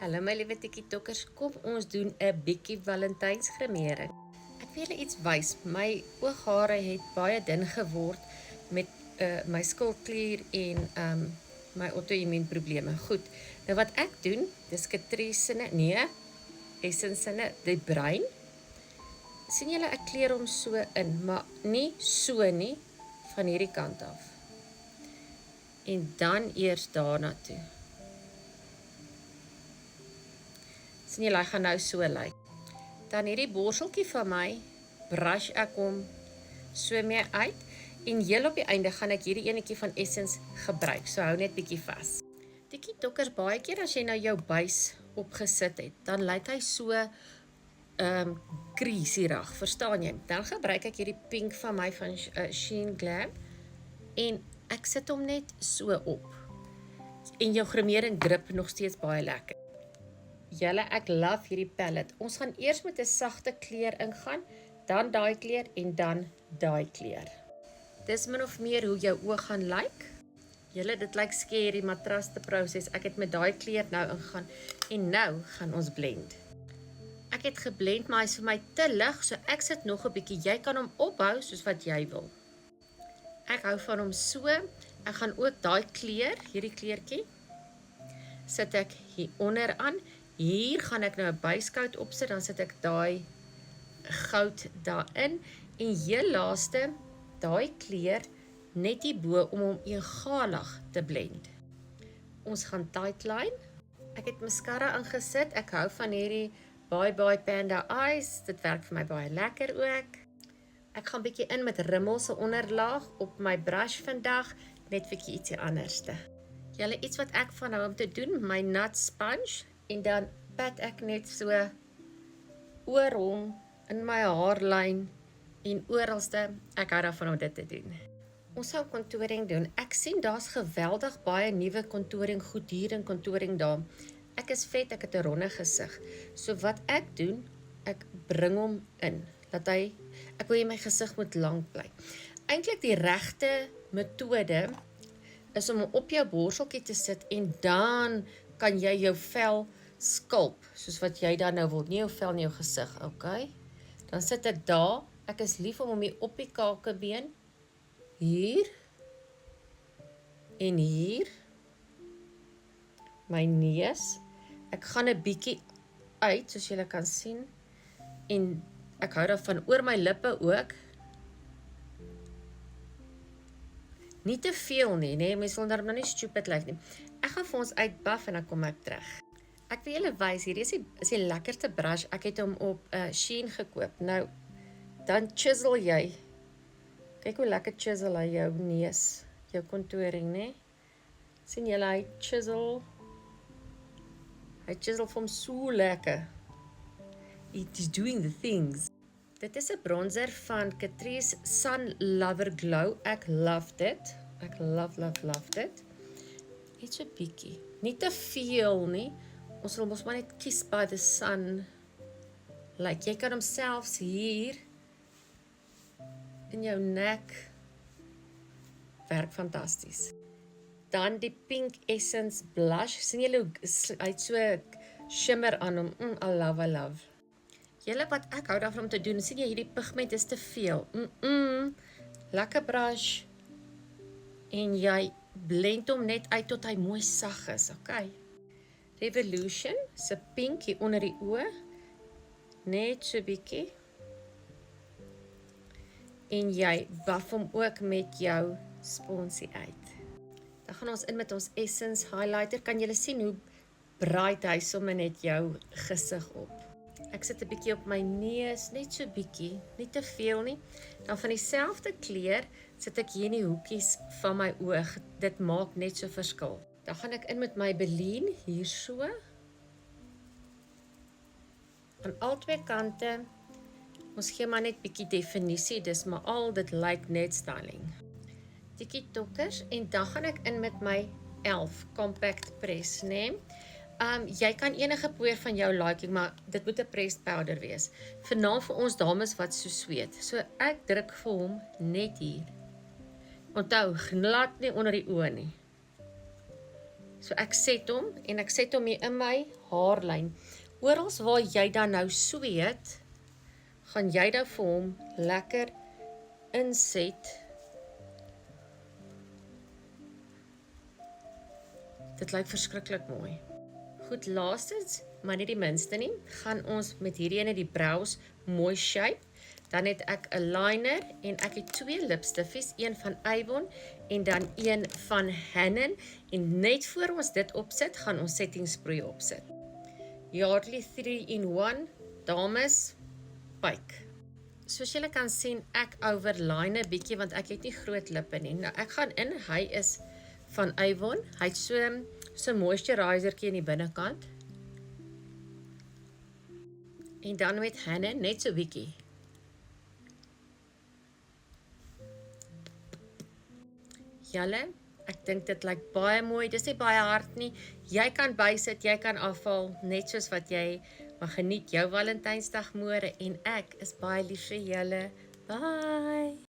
Hallo my liewe tikkie-tokkers, kom ons doen 'n bietjie Valentynsgrimering. Ek wil julle iets wys. My ooghare het baie dun geword met my skildklier en my auto-immuunprobleme. Goed. Nou wat ek doen, dis Catrice Essence die bruin. Sien julle ek kleur hom so in, maar nie so nie, van hierdie kant af. En dan eers daarna toe. Sien julle, hy gaan nou so lyk. Dan hierdie borseltjie van my, brush ek hom so mee uit. En heel op die einde gaan ek hierdie enetjie van Essence gebruik. So hou net bietjie vas. Tikkie-tokkers, baie keer as jy nou jou buis opgesit het, dan lyk hy so greasierig, verstaan jy? Dan gebruik ek hierdie pink van my van Shein Glam en ek sit hom net so op. En jou grimering grip nog steeds baie lekker. Julle, ek love hierdie palette. Ons gaan eers met 'n sagte kleur ingaan, dan daai kleur en dan daai kleur. Dis min of meer hoe jou oog gaan lyk. Julle, dit lyk scary, maar trust the process. Ek het met daai kleur nou ingaan en nou gaan ons blend. Ek het geblend, maar hy is vir my te lig, so ek sit nog 'n bietjie. Jy kan hom ophou soos wat jy wil. Ek hou van hom so. Ek gaan ook daai kleur, hierdie kleurtjie, sit ek hier onder aan. Hier gaan ek nou 'n buiskout opsit, dan sit ek daai goud daarin. En heel laaste, daai kleur net hierbo om hom egalig te blend. Ons gaan tightline. Ek het mascara ingesit. Ek hou van hierdie Bye Bye Panda Eyes. Dit werk vir my baie lekker ook. Ek gaan bietjie in met rimmel se onderlaag op my brush vandag, net bietjie ietsie anderste. Julle, iets wat ek van hou om te doen, my nut sponge, en dan pat ek net so oor hom, in my haarlyn en oralste. Ek hou daarvan om dit te doen. Ons sal contouring doen. Ek sien daar's geweldig baie nuwe contouring goed hier in contouring daar. Ek is vet, ek het 'n ronde gesig. So wat ek doen, ek bring hom in. Ek wil hê my gesig moet lank bly. Eintlik die regte metode is om hom op jou borseltjie te sit en dan kan jy jou vel skulp, soos wat jy dan nou wil, nie jou vel nie, jou gesig, okay? Dan sit ek daar, ek is lief om hom hier op die kakebeen, hier, en hier, my neus, ek gaan 'n bietjie uit, soos julle kan sien, en ek hou daarvan oor my lippe ook, nie te veel nie, mens wil daarom nou nie stupid lyk nie. Ek gaan vir ons uitbuff en dan kom ek terug. Ek wil julle wys, hierdie is die lekkerste brush, ek het hom op Shein gekoop. Nou, dan chisel jy, kyk hoe lekker chisel hy jou neus, jou contouring, né? Sien julle, hy chisel vir hom so lekker. It is doing the things. Dit is 'n bronzer van Catrice Sun Lover Glow. Ek love dit. Ek love dit. Net so bietjie. Nie te veel nie. Ons wil mos maar net kiss by the sun. Like, jy kan hom selfs hier in jou nek. Werk fantasties. Dan die Pink Essence blush. Sien julle hoe hy het so shimmer aan hom. I love. Julle, wat ek hou daarvan om te doen, sien jy hierdie pigment is te veel. Lekker brush. En jy blend hom net uit tot hy mooi sag is, okay? Revolution se pink hier onder die oë. Net so bietjie. En jy buff hom ook met jou sponsie uit. Dan gaan ons in met ons Essence highlighter. Kan julle sien hoe bright hy sommer net jou gesig op. Ek sit 'n bietjie op my neus, net so bietjie, nie te veel nie. Dan van dieselfde kleur sit ek hier in die hoekies van my oog. Dit maak net so verskil. Dan gaan ek in met my Maybelline, hier so. Aan al twee kante, ons gee maar net bietjie definisie, dis maar al, dit lyk net styling. Tikkie-tokkers, en dan gaan ek in met my e.l.f. Compact Press, né? Jy kan enige poeier van jou liking, maar dit moet 'n pressed powder wees. Veral vir ons dames wat so sweet. So ek druk vir hom net hier. Onthou, glad nie onder die oë nie. So ek set hom en ek set hom hier in my haarlyn. Orals waar jy dan nou sweet, gaan jy dan vir hom lekker inset. Dit lyk verskriklik mooi. Goed, laastens, maar nie die minste nie, gaan ons met hierdie ene die brows mooi shape. Dan het ek 'n liner en ek het 2 lipstiffies, een van Avon en dan een van Hannen. En net voor ons dit opsit, gaan ons setting spray opsit. Yardley 3-in-1 Dames Pyke. Soos julle kan sien, ek overline 'n bietjie want ek het nie groot lippe nie. Nou ek gaan in, hy is van Avon. Hy het so moisturizertjie in die binnekant. En dan met Hannen net so bietjie. Julle, ek dink dit lyk baie mooi. Dis nie baie hard nie. Jy kan bysit, jy kan afval, net soos wat jy maar geniet jou Valentynsdag môre en ek is baie lief vir julle. Bye.